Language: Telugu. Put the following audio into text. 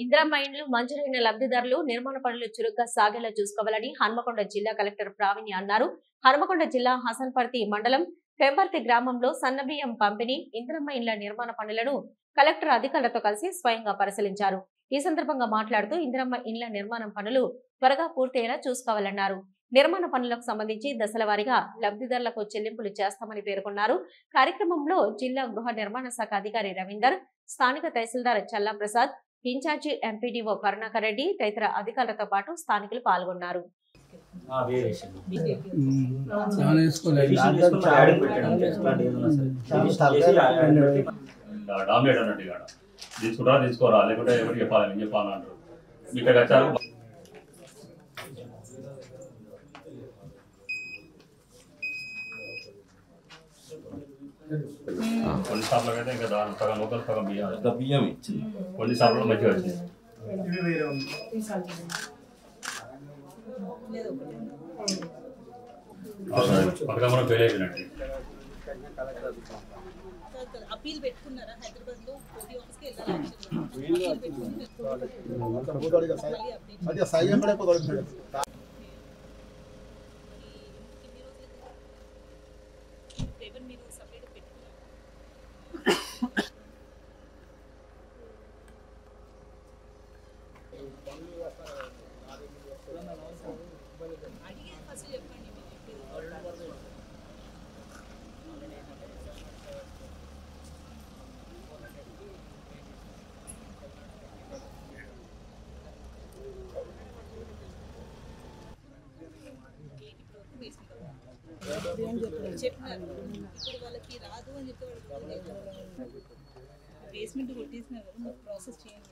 ఇందిరమ్మ ఇండ్లు మంజూరైన లబ్ధిదారులు నిర్మాణ పనులు చురుగ్గా సాగేలా చూసుకోవాలని హన్మకొండ జిల్లా కలెక్టర్ ప్రావీణ్య అన్నారు. హన్మకొండ జిల్లా హసన్పర్తి మండలం పెంపర్తి గ్రామంలో సన్నబియ్యం పంపిణీ, ఇందిరమ్మ ఇండ్ల నిర్మాణ పనులను కలెక్టర్ అధికారులతో కలిసి స్వయంగా పరిశీలించారు. ఈ సందర్భంగా మాట్లాడుతూ ఇందిరమ్మ ఇండ్ల నిర్మాణం పనులు త్వరగా పూర్తయ్యేలా చూసుకోవాలన్నారు. నిర్మాణ పనులకు సంబంధించి దశల వారీగా లబ్ధిదారులకు చెల్లింపులు చేస్తామని పేర్కొన్నారు. కార్యక్రమంలో జిల్లా గృహ నిర్మాణ శాఖ అధికారి రవీందర్, స్థానిక తహసీల్దార్ చల్లా ప్రసాద్, ఇన్ఛార్జి ఎంపీడీఓ కరుణాకర్ రెడ్డి తదితర అధికారులతో పాటు స్థానికులు పాల్గొన్నారు. తీసుకోరా లేకుంటే ఎవరికి చెప్పాలని చెప్పాలంటారు. ఇక్కడ వచ్చారు కొన్ని షాపులకు అయితే ఇంకా దాని సగం లోకల్ సగం బియ్యం ఇచ్చింది. కొన్ని షాపులో మంచిగా వచ్చింది. పథకం కూడా ఫెయిల్ అయిపోయినట్టు. అపీల్ పెట్టుకున్నారా హైదరాబాద్ లో పోటీ ఆఫీస్ కి పేపర్ మీరు సపరేట్ పెట్టుకున్నారా? అడిగే ఫస్ట్ చెప్పండి. చెప్పినారు ఇప్పుడు వాళ్ళకి రాదు అని చెప్పి బేస్మెంట్ కొట్టేసినారు కదా, మీరు ప్రాసెస్ చేయండి.